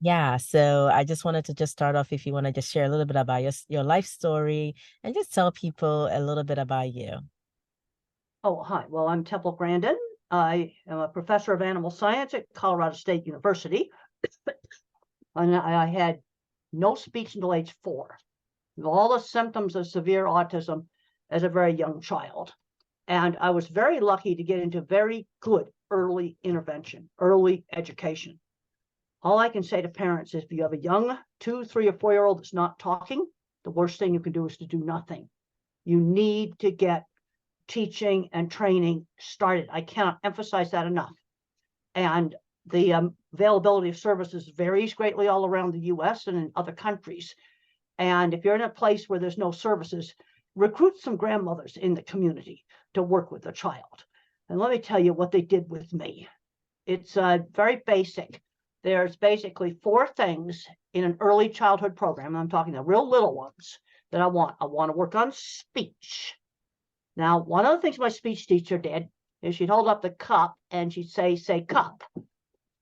Yeah, so I just wanted to just start off if you want to just share a little bit about your life story and just tell people a little bit about you. Oh, hi. Well, I'm Temple Grandin. I am a professor of animal science at Colorado State University. And I had no speech until age 4, with all the symptoms of severe autism as a very young child. And I was very lucky to get into very good early intervention, early education. All I can say to parents is if you have a young 2, 3, or 4-year-old that's not talking, the worst thing you can do is to do nothing. You need to get teaching and training started. I cannot emphasize that enough. And the availability of services varies greatly all around the US and in other countries. And if you're in a place where there's no services, recruit some grandmothers in the community to work with the child. And let me tell you what they did with me. It's very basic. There's basically 4 things in an early childhood program. I'm talking the real little ones that I want. I want to work on speech. Now, one of the things my speech teacher did is she'd hold up the cup and she'd say cup.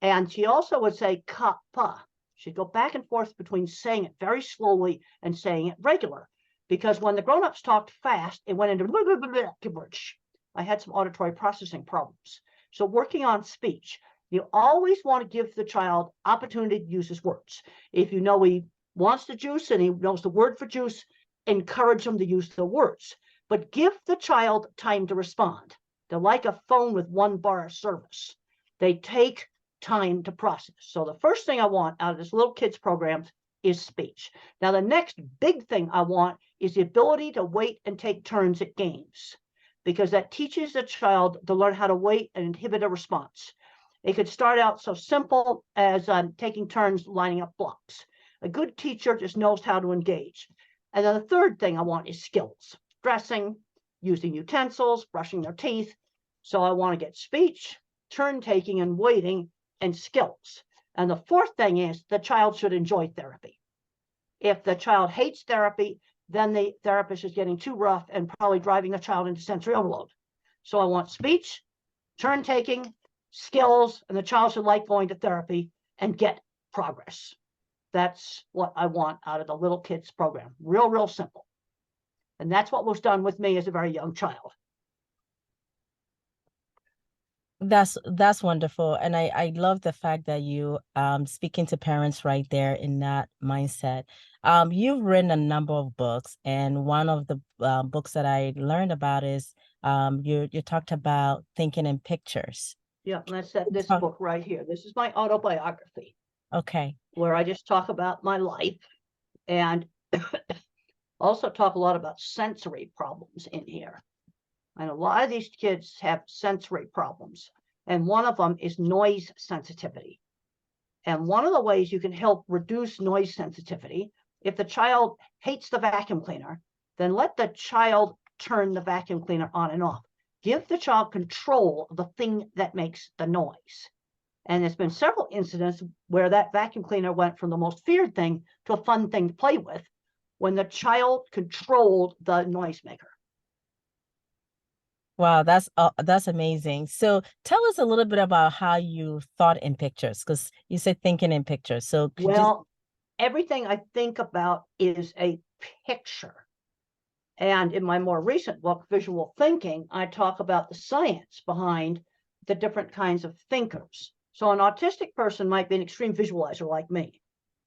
And she also would say cuppa. She'd go back and forth between saying it very slowly and saying it regular. Because when the grown-ups talked fast, it went into blah, blah, blah, blah, gibberish. I had some auditory processing problems. So working on speech, you always want to give the child opportunity to use his words. If you know he wants the juice and he knows the word for juice, encourage him to use the words. But give the child time to respond. They're like a phone with 1 bar of service. They take time to process. So the first thing I want out of this little kids program is speech. Now, the next big thing I want is the ability to wait and take turns at games, because that teaches the child to learn how to wait and inhibit a response. It could start out so simple as taking turns lining up blocks. A good teacher just knows how to engage. And then the third thing I want is skills. Dressing, using utensils, brushing their teeth. So I want to get speech, turn taking and waiting, and skills. And the fourth thing is the child should enjoy therapy. If the child hates therapy, then the therapist is getting too rough and probably driving the child into sensory overload. So I want speech, turn taking, skills, and the child should like going to therapy and get progress. That's what I want out of the little kids program. Real simple. And that's what was done with me as a very young child. That's wonderful. And I love the fact that you speaking to parents right there in that mindset. You've written a number of books, and one of the books that I learned about is you talked about thinking in pictures. Yeah, and that's this Talk- book right here. This is my autobiography, Okay. where I just talk about my life and also talk a lot about sensory problems in here. And a lot of these kids have sensory problems. And one of them is noise sensitivity. And one of the ways you can help reduce noise sensitivity, if the child hates the vacuum cleaner, then let the child turn the vacuum cleaner on and off. Give the child control of the thing that makes the noise. And there's been several incidents where that vacuum cleaner went from the most feared thing to a fun thing to play with when the child controlled the noisemaker. Wow, that's amazing. So tell us a little bit about how you thought in pictures, because you said thinking in pictures. So could you Well, everything I think about is a picture. And in my more recent book, Visual Thinking, I talk about the science behind the different kinds of thinkers. So an autistic person might be an extreme visualizer like me.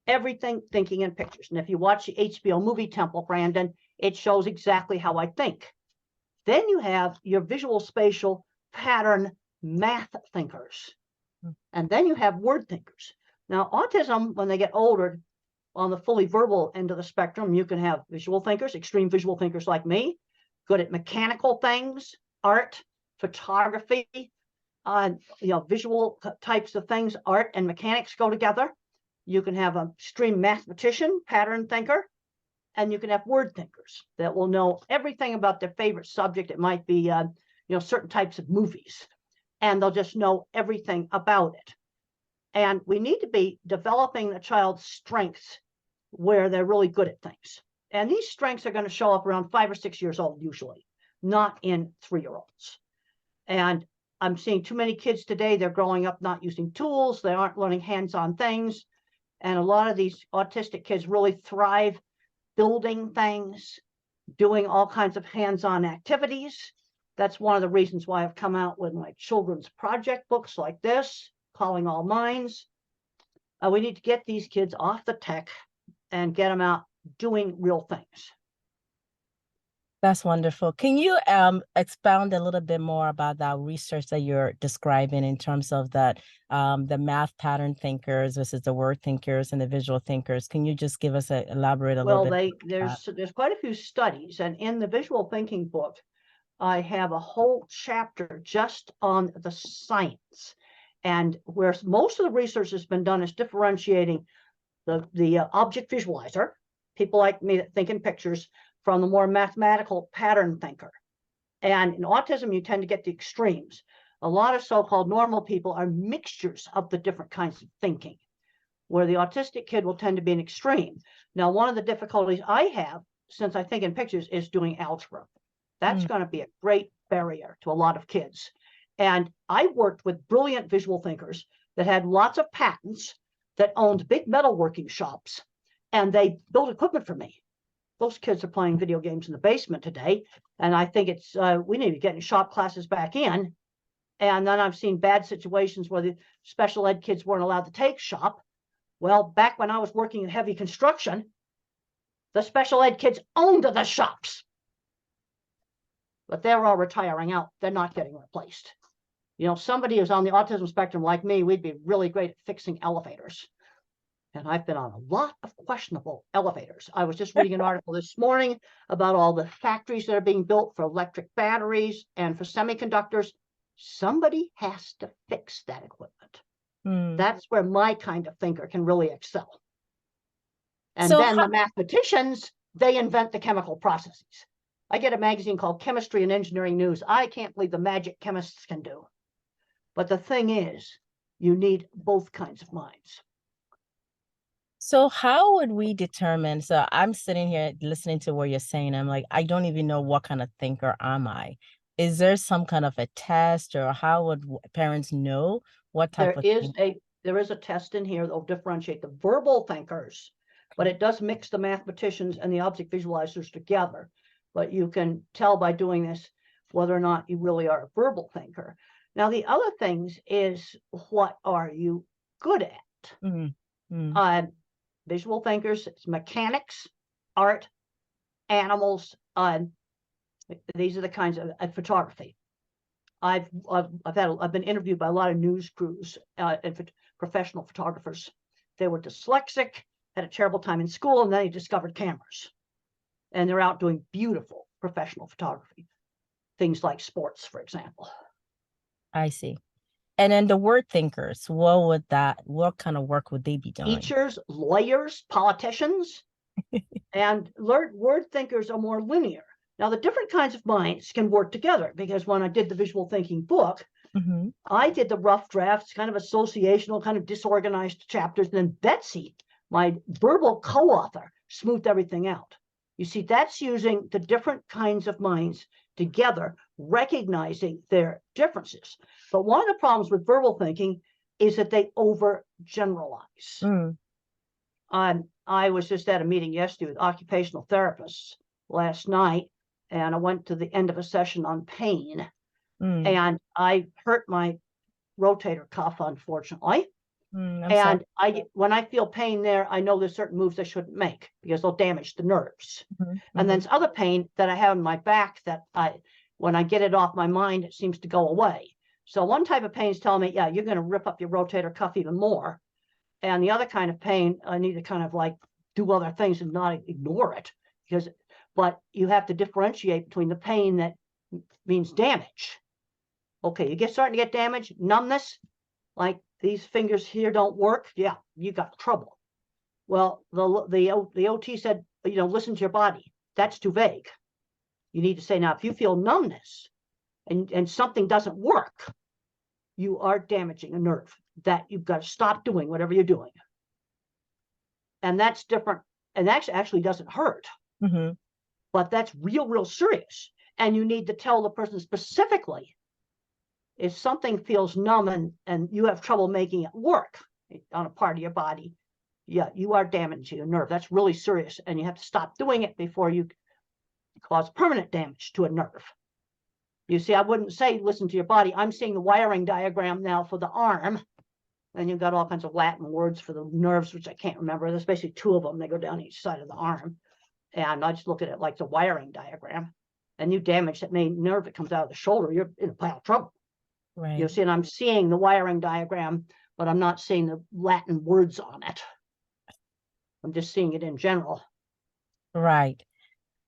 Everything thinking in pictures. And if you watch the HBO movie Temple Grandin, it shows exactly how I think. Then you have your visual spatial pattern math thinkers. And then you have word thinkers. Now, autism, when they get older, on the fully verbal end of the spectrum, you can have visual thinkers, extreme visual thinkers like me, good at mechanical things, art, photography, visual types of things. Art and mechanics go together. You can have an extreme mathematician, pattern thinker, and you can have word thinkers that will know everything about their favorite subject. It might be, certain types of movies, and they'll just know everything about it. And we need to be developing the child's strengths where they're really good at things. And these strengths are going to show up around 5 or 6 years old, usually, not in 3-year-olds. And I'm seeing too many kids today, they're growing up not using tools, they aren't learning hands-on things. And a lot of these autistic kids really thrive building things, doing all kinds of hands-on activities. That's one of the reasons why I've come out with my children's project books like this, Calling All Minds. We need to get these kids off the tech and get them out doing real things. That's wonderful. Can you expound a little bit more about that research that you're describing in terms of that the math pattern thinkers versus the word thinkers and the visual thinkers? Can you just give us elaborate a little Well, bit? there's quite a few studies, and in the visual thinking book, I have a whole chapter just on the science, and where most of the research has been done is differentiating the object visualizer, people like me that think in pictures, from the more mathematical pattern thinker. And in autism, you tend to get the extremes. A lot of so-called normal people are mixtures of the different kinds of thinking, where the autistic kid will tend to be an extreme. Now, one of the difficulties I have, since I think in pictures, is doing algebra. That's going to be a great barrier to a lot of kids. And I worked with brilliant visual thinkers that had lots of patents, that owned big metalworking shops, and they built equipment for me. Those kids are playing video games in the basement today, and I think it's we need to get shop classes back in. And then I've seen bad situations where the special ed kids weren't allowed to take shop. Well, back when I was working in heavy construction, the special ed kids owned the shops, but they're all retiring out. They're not getting replaced. You know, somebody who's on the autism spectrum like me, we'd be really great at fixing elevators. And I've been on a lot of questionable elevators. I was just reading an article this morning about all the factories that are being built for electric batteries and for semiconductors. Somebody has to fix that equipment. That's where my kind of thinker can really excel. And so then the mathematicians, they invent the chemical processes. I get a magazine called Chemistry and Engineering News. I can't believe the magic chemists can do. But the thing is, you need both kinds of minds. So how would we determine? So I'm sitting here listening to what you're saying. I'm like, I don't even know what kind of thinker am I. Is there some kind of a test, or how would parents know what type of thing? There is a test in here that will differentiate the verbal thinkers, but it does mix the mathematicians and the object visualizers together. But you can tell by doing this whether or not you really are a verbal thinker. Now, the other things is, what are you good at? Visual thinkers, it's mechanics, art, animals. These are the kinds of photography. I've been interviewed by a lot of news crews and professional photographers. They were dyslexic, had a terrible time in school, and then they discovered cameras, and they're out doing beautiful professional photography, things like sports, for example. I see. And then the word thinkers, what kind of work would they be doing? Teachers, lawyers, politicians, and word thinkers are more linear. Now, the different kinds of minds can work together, because when I did the visual thinking book, I did the rough drafts, kind of associational, kind of disorganized chapters. And then Betsy, my verbal co-author, smoothed everything out. You see, that's using the different kinds of minds together, recognizing their differences. But one of the problems with verbal thinking is that they overgeneralize. I was just at a meeting yesterday with occupational therapists last night, and I went to the end of a session on pain, and I hurt my rotator cuff, unfortunately. And when I feel pain there, I know there's certain moves I shouldn't make, because they'll damage the nerves. And then there's other pain that I have in my back that when I get it off my mind, it seems to go away. So one type of pain is telling me, yeah, you're going to rip up your rotator cuff even more. And the other kind of pain, I need to kind of like do other things and not ignore it, but you have to differentiate between the pain that means damage. Okay, starting to get damage, numbness, like these fingers here don't work. Yeah, you got trouble. Well, the OT said, listen to your body. That's too vague. You need to say, now, if you feel numbness and something doesn't work, you are damaging a nerve that you've got to stop doing whatever you're doing. And that's different. And that actually doesn't hurt. But that's real serious. And you need to tell the person specifically, if something feels numb and you have trouble making it work on a part of your body, Yeah, you are damaging a nerve. That's really serious. And you have to stop doing it before you cause permanent damage to a nerve. You see, I wouldn't say listen to your body. I'm seeing the wiring diagram now for the arm. And you've got all kinds of Latin words for the nerves, which I can't remember. There's basically two of them. They go down each side of the arm. And I just look at it like the wiring diagram. And you damage that main nerve that comes out of the shoulder, you're in a pile of trouble. Right. You see, and I'm seeing the wiring diagram, but I'm not seeing the Latin words on it. I'm just seeing it in general. Right.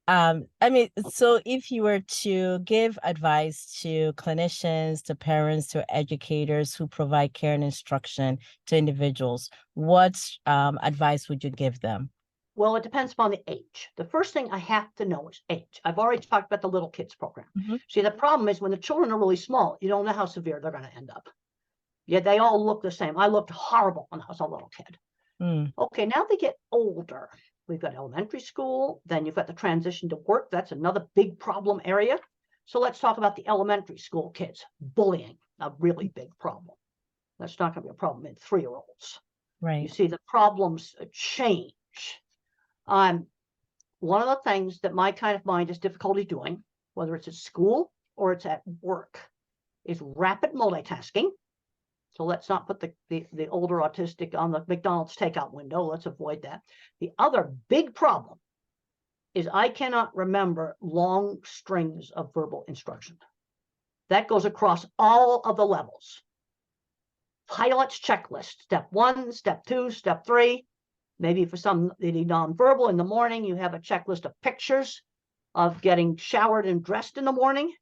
I mean, so if you were to give advice to clinicians, to parents, to educators who provide care and instruction to individuals, what advice would you give them? Well, it depends upon the age. The first thing I have to know is age. I've already talked about the little kids program. Mhm. See, the problem is when the children are really small, you don't know how severe they're going to end up. Yeah, they all look the same. I looked horrible when I was a little kid. Mm. Okay, now they get older. We've got elementary school, then you've got the transition to work. That's another big problem area. So let's talk about the elementary school kids. Bullying, a really big problem. That's not going to be a problem in 3-year-olds. You Right. see, the problems change. One of the things that my kind of mind has difficulty doing, whether it's at school or it's at work, is rapid multitasking. So let's not put the older autistic on the McDonald's takeout window. Let's avoid that. The other big problem is I cannot remember long strings of verbal instruction. That goes across all of the levels. Pilot's checklist, step 1, step 2, step 3. Maybe for some they need nonverbal in the morning, you have a checklist of pictures of getting showered and dressed in the morning.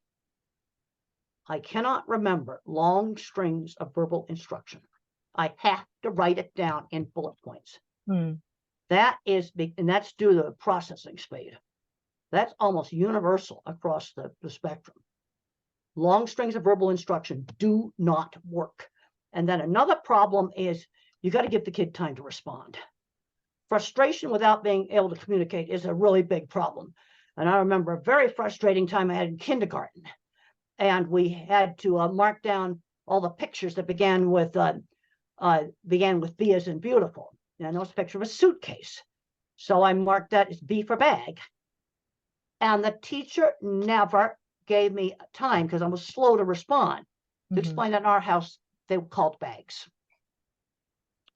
I cannot remember long strings of verbal instruction. I have to write it down in bullet points. Mm. That is big, and that's due to the processing speed. That's almost universal across the spectrum. Long strings of verbal instruction do not work. And then another problem is you got to give the kid time to respond. Frustration without being able to communicate is a really big problem. And I remember a very frustrating time I had in kindergarten. And we had to mark down all the pictures that began with B as in beautiful. And those picture of a suitcase. So I marked that as B for bag. And the teacher never gave me time because I was slow to respond to explain that in our house they were called bags.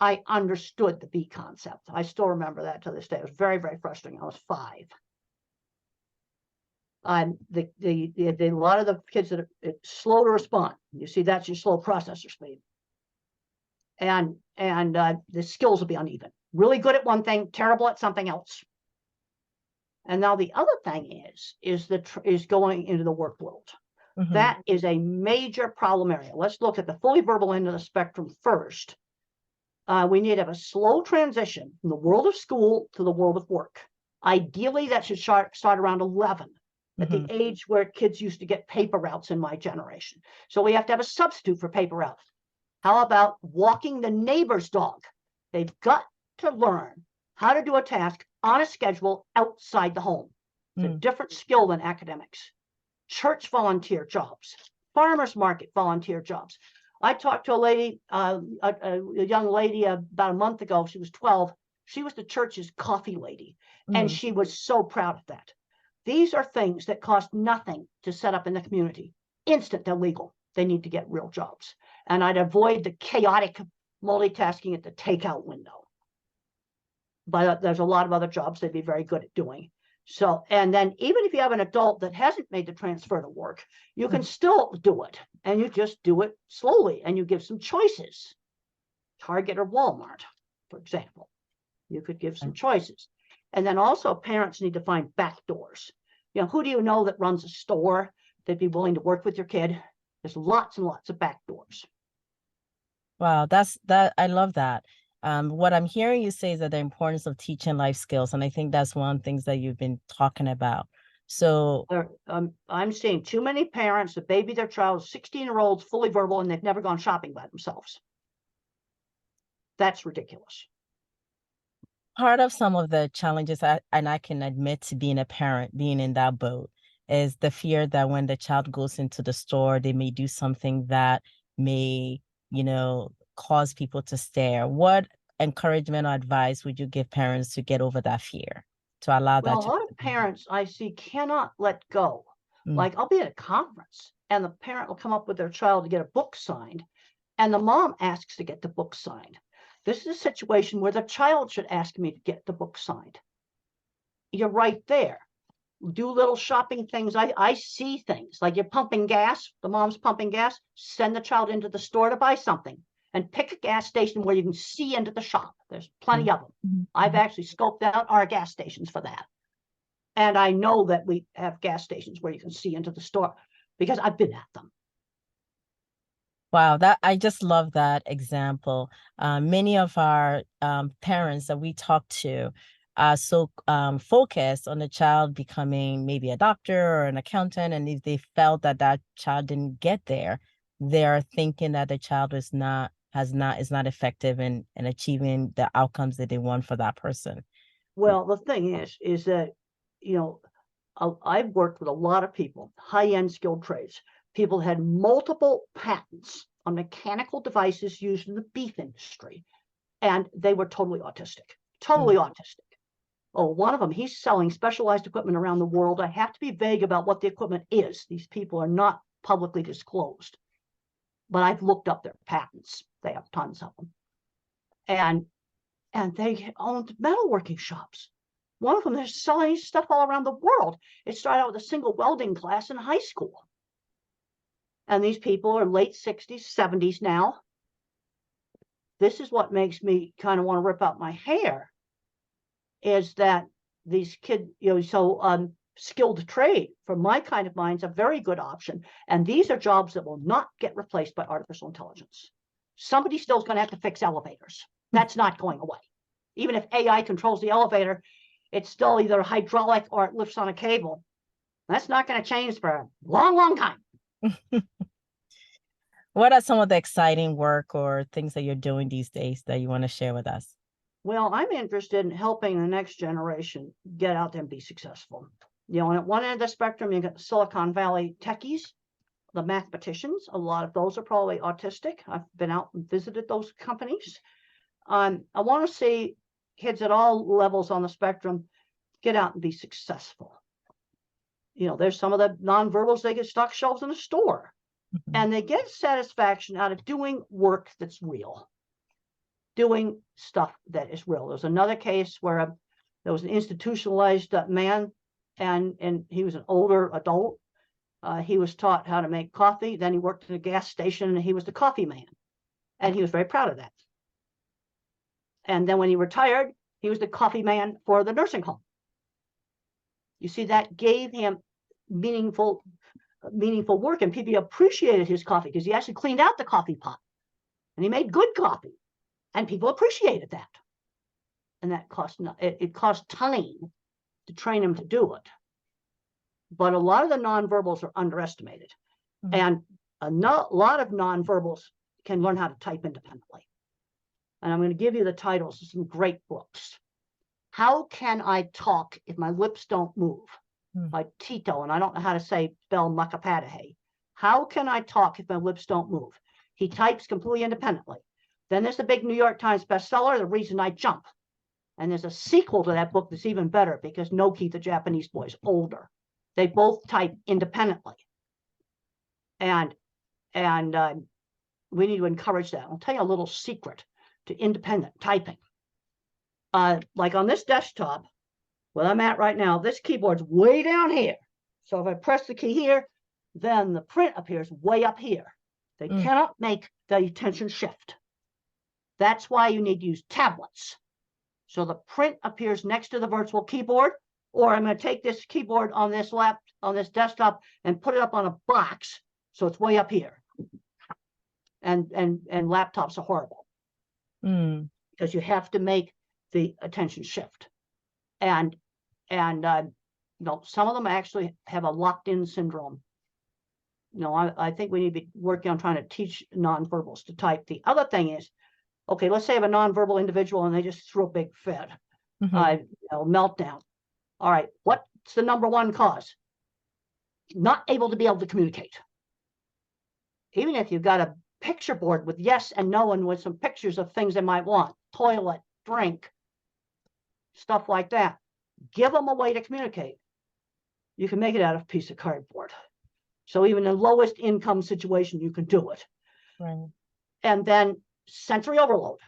I understood the B concept. I still remember that to this day. It was very, very frustrating. I was 5. A lot of the kids that are slow to respond. You see, that's your slow processor speed. And the skills will be uneven. Really good at one thing, terrible at something else. And now the other thing is going into the work world. That is a major problem area. Let's look at the fully verbal end of the spectrum first. We need to have a slow transition from the world of school to the world of work. Ideally, that should start around 11, at the age where kids used to get paper routes in my generation. So we have to have a substitute for paper routes. How about walking the neighbor's dog? They've got to learn how to do a task on a schedule outside the home. It's a different skill than academics. Church volunteer jobs, farmers market volunteer jobs. I talked to a lady, a young lady about a month ago. She was 12. She was the church's coffee lady, and she was so proud of that. These are things that cost nothing to set up in the community. Instant, they're legal. They need to get real jobs. And I'd avoid the chaotic multitasking at the takeout window. But there's a lot of other jobs they'd be very good at doing. So, and then even if you have an adult that hasn't made the transfer to work, you can still do it. And you just do it slowly and you give some choices. Target or Walmart, for example. You could give some choices. And then also parents need to find back doors. You know, who do you know that runs a store that'd be willing to work with your kid? There's lots and lots of back doors. Wow, I love that. What I'm hearing you say is that the importance of teaching life skills, and I think that's one of the things that you've been talking about. So I'm seeing too many parents that baby their child, 16-year-olds, fully verbal, and they've never gone shopping by themselves. That's ridiculous. Part of some of the challenges, and I can admit to being a parent, being in that boat, is the fear that when the child goes into the store, they may do something that may, cause people to stare. What encouragement or advice would you give parents to get over that fear, to allow Well, that a child lot to of be here? parents I see cannot let go. Mm, Like I'll be at a conference and the parent will come up with their child to get a book signed, and the mom asks to get the book signed. This is a situation where the child should ask me to get the book signed. You're right there. Do little shopping things. I see things like you're pumping gas, the mom's pumping gas, send the child into the store to buy something and pick a gas station where you can see into the shop. There's plenty mm, of them. I've mhm. actually scoped out our gas stations for that. And I know that we have gas stations where you can see into the store because I've been at them. Wow, that I just love that example. Many of our parents that we talk to are so focused on the child becoming maybe a doctor or an accountant, and if they felt that that child didn't get there, they're thinking that the child is not effective in achieving the outcomes that they want for that person. Well, the thing is that, you know, I've worked with a lot of people, high-end skilled trades. People had multiple patents on mechanical devices used in the beef industry, and they were totally autistic, totally Mm, autistic. Oh, one of them, he's selling specialized equipment around the world. I have to be vague about what the equipment is. These people are not publicly disclosed, but I've looked up their patents. They have tons of them. And they owned metalworking shops. One of them, they're selling stuff all around the world. It started out with a single welding class in high school. And these people are late 60s, 70s now. This is what makes me kind of want to rip out my hair, is that these kids, so skilled trade for my kind of mind is a very good option. And these are jobs that will not get replaced by artificial intelligence. Somebody still is going to have to fix elevators. That's not going away. Even if AI controls the elevator, it's still either hydraulic or it lifts on a cable. That's not going to change for a long, long time. mm. What are some of the exciting work or things that you're doing these days that you want to share with us? Well, I'm interested in helping the next generation get out there and be successful. And at one end of the spectrum, you got the Silicon Valley techies, the mathematicians. A lot of those are probably autistic. I've been out and visited those companies. I want to see kids at all levels on the spectrum get out and be successful. There's some of the nonverbals, they get stock shelves in a store, Mhm. and they get satisfaction out of doing work that's real, doing stuff that is real. There's another case where there was an institutionalized man, and he was an older adult. He was taught how to make coffee. Then he worked at a gas station, and he was the coffee man, and he was very proud of that. And then when he retired, he was the coffee man for the nursing home. You see, that gave him meaningful work, and people appreciated his coffee because he actually cleaned out the coffee pot and he made good coffee, and people appreciated that. And that it cost time to train him to do it. But a lot of the nonverbals are underestimated, Mm, and lot of nonverbals can learn how to type independently. And I'm going to give you the titles of some great books. How Can I Talk If My Lips Don't Move? mm, By Tito, and I don't know how to spell Makapadahe. How can I talk if my lips don't move? He types completely independently. Then there's the big New York Times bestseller, The Reason I Jump. And there's a sequel to that book that's even better because Noki, the Japanese boy, is older. They both type independently. And we need to encourage that. I'll tell you a little secret to independent typing. Like on this desktop, where I'm at right now, this keyboard's way down here. So if I press the key here, then the print appears way up here. They mm, cannot make the attention shift. That's why you need to use tablets. So the print appears next to the virtual keyboard, or I'm going to take this keyboard on this desktop and put it up on a box so it's way up here. And laptops are horrible mm, because you have to make the attention shift. And some of them actually have a locked-in syndrome. I think we need to be working on trying to teach nonverbals to type. The other thing is, okay, let's say I have a nonverbal individual and they just threw a big fit, mhm, meltdown. All right, what's the number one cause? Not able to be able to communicate. Even if you've got a picture board with yes and no and with some pictures of things they might want, toilet, drink, stuff like that. Give them a way to communicate. You can make it out of a piece of cardboard. So even in the lowest income situation, you can do it. Right. And then sensory overload.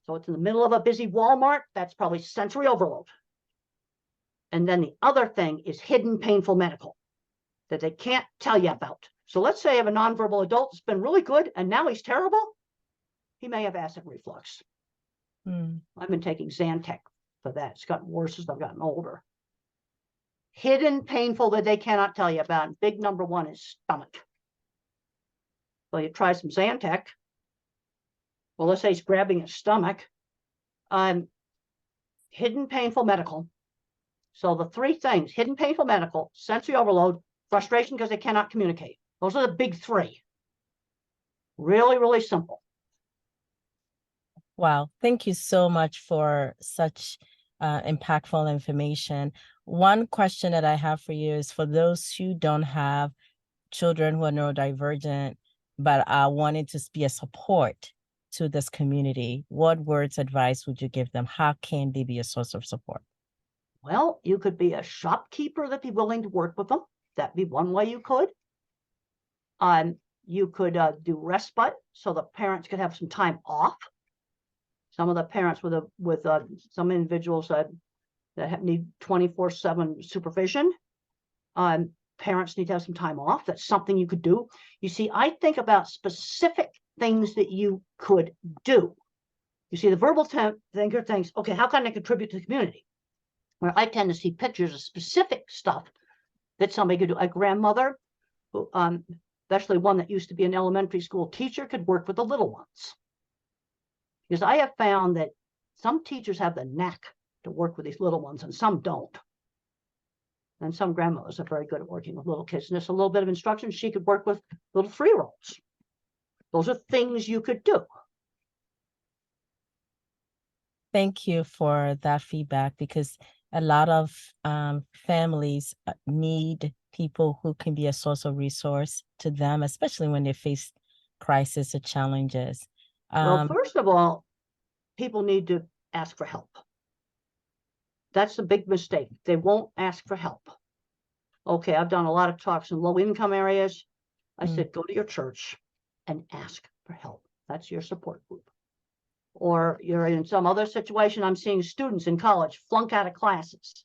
So it's in the middle of a busy Walmart. That's probably sensory overload. And then the other thing is hidden painful medical that they can't tell you about. So let's say I have a nonverbal adult that's been really good and now he's terrible. He may have acid reflux. I've been taking Zantac for that. It's gotten worse as I've gotten older. Hidden painful that they cannot tell you about. And big number one is stomach. Well, you try some Zantac. Well, let's say he's grabbing his stomach. Hidden painful medical. So the three things: hidden painful medical, sensory overload, frustration because they cannot communicate. Those are the big three. Really, really simple. Wow. Thank you so much for such impactful information. One question that I have for you is for those who don't have children who are neurodivergent, but are wanting to be a support to this community, what words advice would you give them? How can they be a source of support? Well, you could be a shopkeeper that'd be willing to work with them. That'd be one way you could. You could do respite so the parents could have some time off. Some of the parents with some individuals that need 24/7 supervision. Parents need to have some time off. That's something you could do. You see, I think about specific things that you could do. You see, the verbal thinker thinks, okay, how can I contribute to the community? Where I tend to see pictures of specific stuff that somebody could do. A grandmother, who, especially one that used to be an elementary school teacher, could work with the little ones. Because I have found that some teachers have the knack to work with these little ones and some don't. And some grandmothers are very good at working with little kids. And just a little bit of instruction, she could work with little 3-year-olds. Those are things you could do. Thank you for that feedback, because a lot of families need people who can be a source of resource to them, especially when they face crisis or challenges. Well, first of all, people need to ask for help. That's the big mistake. They won't ask for help. Okay, I've done a lot of talks in low-income areas. I said, go to your church and ask for help. That's your support group. Or you're in some other situation. I'm seeing students in college flunk out of classes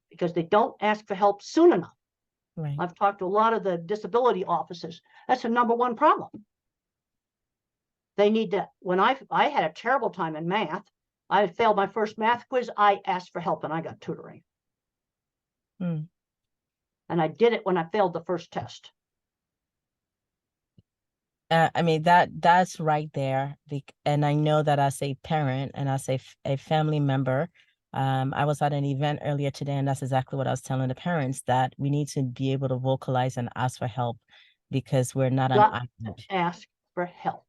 because they don't ask for help soon enough. Right. I've talked to a lot of the disability officers. That's the number one problem. They need to, when I had a terrible time in math, I failed my first math quiz, I asked for help and I got tutoring. And I did it when I failed the first test. I mean, that's right there. And I know that as a parent and as a family member, I was at an event earlier today, and that's exactly what I was telling the parents, that we need to be able to vocalize and ask for help, because we're not an island. Ask for help.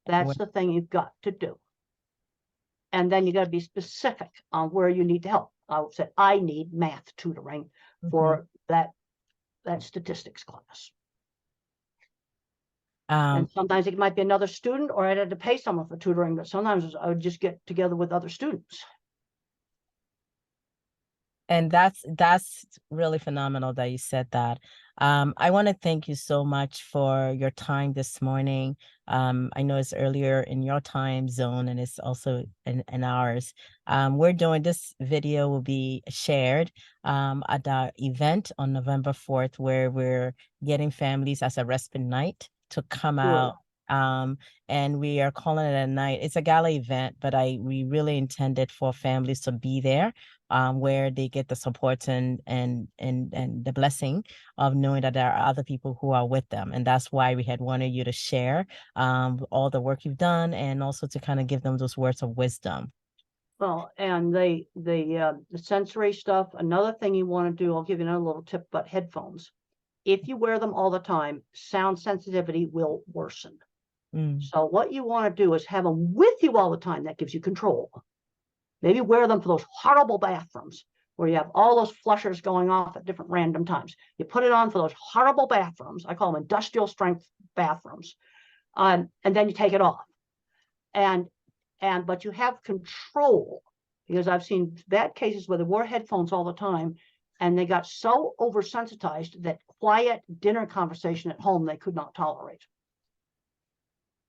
That's the thing you've got to do. And then you got to be specific on where you need to help. I said, I need math tutoring for that statistics class. And sometimes it might be another student, or I'd have to pay someone for tutoring, but sometimes I would just get together with other students. And that's really phenomenal that you said that. I want to thank you so much for your time this morning. I know it's earlier in your time zone and it's also in ours. We're doing this video will be shared at our event on November 4th, where we're getting families as a respite night to come out. And we are calling it a night. It's a gala event, but we really intended for families to be there, where they get the support and the blessing of knowing that there are other people who are with them. And that's why we had wanted you to share all the work you've done, and also to kind of give them those words of wisdom. Well, and the sensory stuff, another thing you want to do, I'll give you another little tip about headphones. If you wear them all the time, sound sensitivity will worsen. So what you want to do is have them with you all the time. That gives you control. Maybe wear them for those horrible bathrooms where you have all those flushers going off at different random times. You put it on for those horrible bathrooms. I call them industrial strength bathrooms. And then you take it off. And but you have control, because I've seen bad cases where they wore headphones all the time and they got so oversensitized that quiet dinner conversation at home they could not tolerate.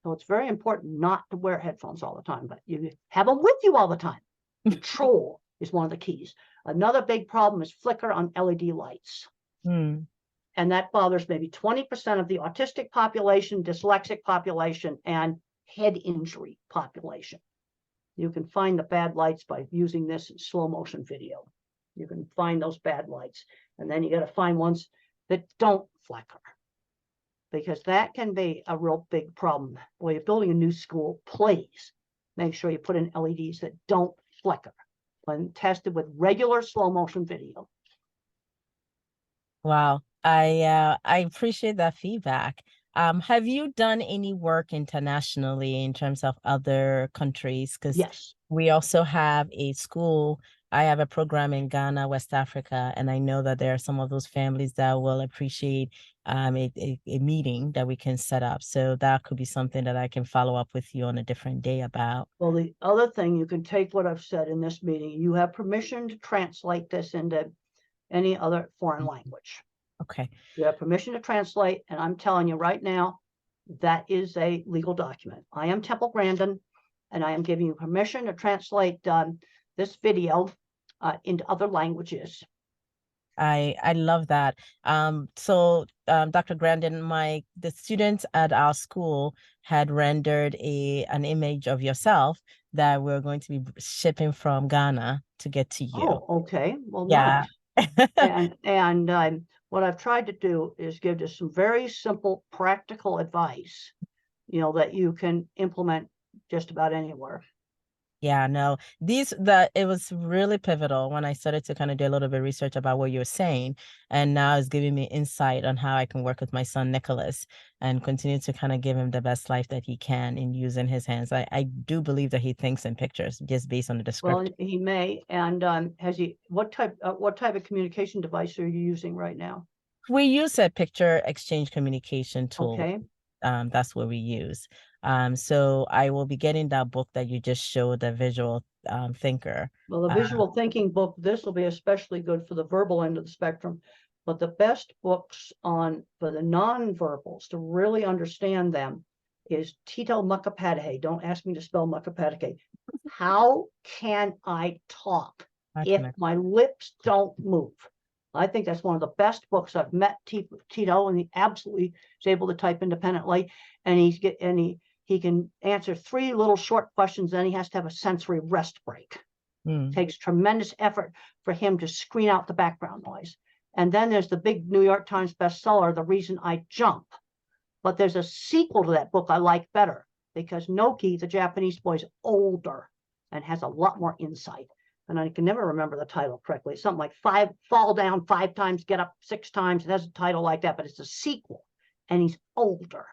So it's very important not to wear headphones all the time, but you have them with you all the time. Control is one of the keys. Another big problem is flicker on LED lights. Mm. And that bothers maybe 20% of the autistic population, dyslexic population, and head injury population. You can find the bad lights by using this in slow motion video. You can find those bad lights, and then you got to find ones that don't flicker, because that can be a real big problem. When you're building a new school, please make sure you put in LEDs that don't flicker when tested with regular slow motion video. Wow. I appreciate that feedback. Have you done any work internationally in terms of other countries? Because Yes. we also have a school. I have a program in Ghana, West Africa, and I know that there are some of those families that will appreciate a meeting that we can set up. So that could be something that I can follow up with you on a different day about. Well, the other thing, you can take what I've said in this meeting. You have permission to translate this into any other foreign language. Okay. You have permission to translate, and I'm telling you right now, that is a legal document. I am Temple Grandin, and I am giving you permission to translate this video into other languages. I love that. Dr. Grandin, the students at our school had rendered an image of yourself that we're going to be shipping from Ghana to get to you. Oh, okay. Well, Yeah. nice. And what I've tried to do is give just some very simple, practical advice, that you can implement just about anywhere. Yeah, no, it was really pivotal when I started to kind of do a little bit of research about what you were saying. And now it's giving me insight on how I can work with my son, Nicholas, and continue to kind of give him the best life that he can in using his hands. I do believe that he thinks in pictures just based on the Well, description. he may. And what type of communication device are you using right now? We use a picture exchange communication tool. Okay. That's what we use. So I will be getting that book that you just showed, the visual thinker. Well, the visual thinking book, this will be especially good for the verbal end of the spectrum. But the best books for the non-verbals to really understand them is Tito Mukhopadhyay. Don't ask me to spell Mukhopadhyay. How can I talk if my lips don't move? I think that's one of the best books. I've met Tito, and he absolutely is able to type independently, and he can answer 3 little short questions. Then he has to have a sensory rest break. Takes tremendous effort for him to screen out the background noise. And then there's the big New York Times bestseller, The Reason I Jump. But there's a sequel to that book I like better, because Noki, the Japanese boy, is older and has a lot more insight. And I can never remember the title correctly. It's something like Fall Down 5 times, Get Up 6 times. It has a title like that, but it's a sequel. And he's older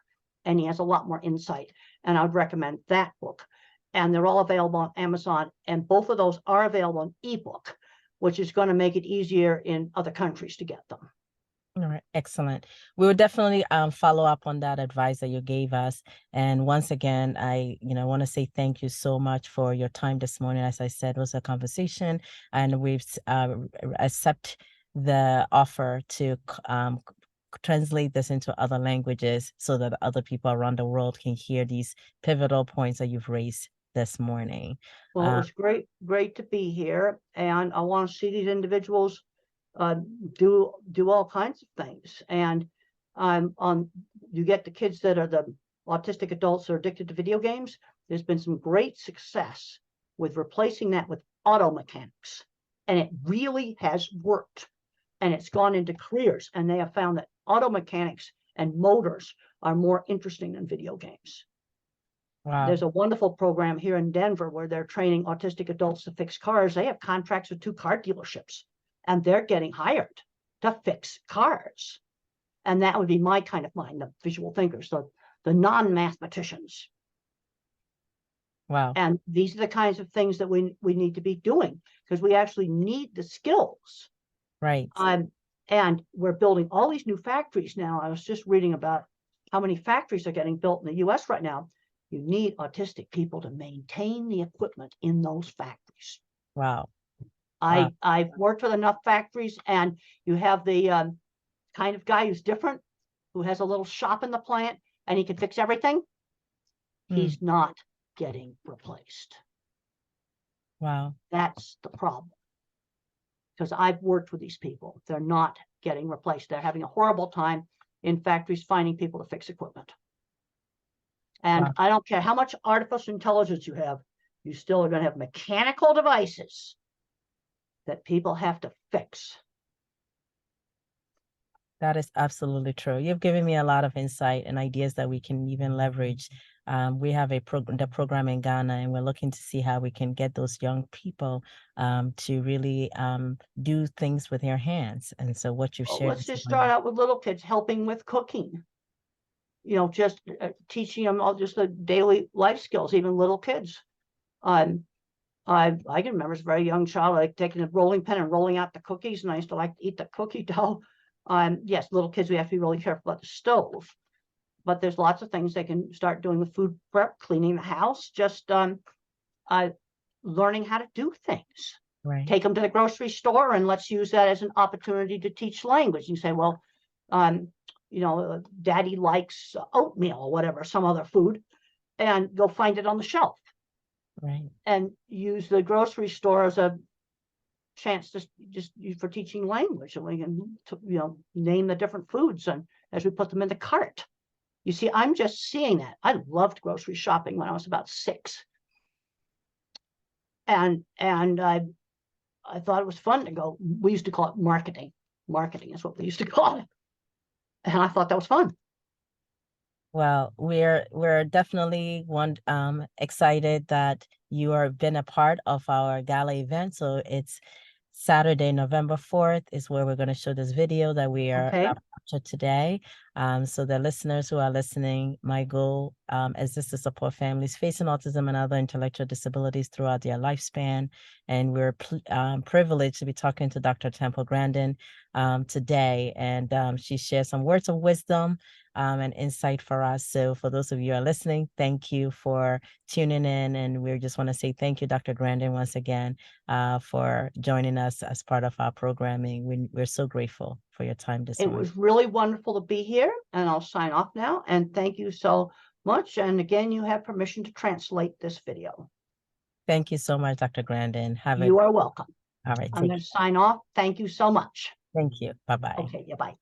and he has a lot more insight. And I would recommend that book. And they're all available on Amazon. And both of those are available in ebook, which is going to make it easier in other countries to get them. All right, excellent. We will definitely follow up on that advice that you gave us. And once again, I want to say thank you so much for your time this morning. As I said, it was a conversation, and we've accept the offer to translate this into other languages so that other people around the world can hear these pivotal points that you've raised this morning. Well, it was great to be here, and I want to see these individuals do all kinds of things. And you get the kids that are the autistic adults that are addicted to video games. There's been some great success with replacing that with auto mechanics, and it really has worked. And it's gone into careers, and they have found that auto mechanics and motors are more interesting than video games. Wow. There's a wonderful program here in Denver where they're training autistic adults to fix cars. They have contracts with 2 car dealerships, and they're getting hired to fix cars. And that would be my kind of mind, the visual thinkers, the non-mathematicians. Wow. And these are the kinds of things that we need to be doing, because we actually need the skills. Right. And we're building all these new factories now. I was just reading about how many factories are getting built in the US right now. You need autistic people to maintain the equipment in those factories. Wow. Wow. I've worked with enough factories, and you have the kind of guy who's different, who has a little shop in the plant, and he can fix everything. He's not getting replaced. Wow. That's the problem. Because I've worked with these people. They're not getting replaced. They're having a horrible time in factories finding people to fix equipment. And Wow. I don't care how much artificial intelligence you have, you still are going to have mechanical devices that people have to fix. That is absolutely true. You've given me a lot of insight and ideas that we can even leverage. We have the program in Ghana, and we're looking to see how we can get those young people to really do things with their hands. And so what you've Well, shared let's is just start wonderful. out with little kids helping with cooking. Just teaching them all just the daily life skills, even little kids. I can remember as a very young child, like taking a rolling pin and rolling out the cookies, and I used to like to eat the cookie dough. Yes, little kids, we have to be really careful about the stove, but there's lots of things they can start doing with food prep, cleaning the house, just learning how to do things. Right. Take them to the grocery store, and let's use that as an opportunity to teach language. You say, well, daddy likes oatmeal or whatever, some other food, and go find it on the shelf. Right. And use the grocery store as a chance to just for teaching language, and we can name the different foods, and as we put them in the cart. You see, I'm just seeing that. I loved grocery shopping when I was about 6, and I thought it was fun to go. We used to call it marketing. Marketing is what we used to call it, and I thought that was fun. Well, we're definitely excited that you are been a part of our gala event. So it's Saturday, November 4th is where we're going to show this video that we are Okay. captured today. So the listeners who are listening, my goal is just to support families facing autism and other intellectual disabilities throughout their lifespan. And we're privileged to be talking to Dr. Temple Grandin today. And she shares some words of wisdom and insight for us. So for those of you who are listening, thank you for tuning in. And we just want to say thank you, Dr. Grandin, once again, for joining us as part of our programming. We're so grateful for your time this morning. It was really wonderful to be here, and I'll sign off now. And thank you so much. And again, you have permission to translate this video. Thank you so much, Dr. Grandin. You are welcome. All right. I'm going to sign off. Thank you so much. Thank you. Bye-bye. Okay, yeah, bye.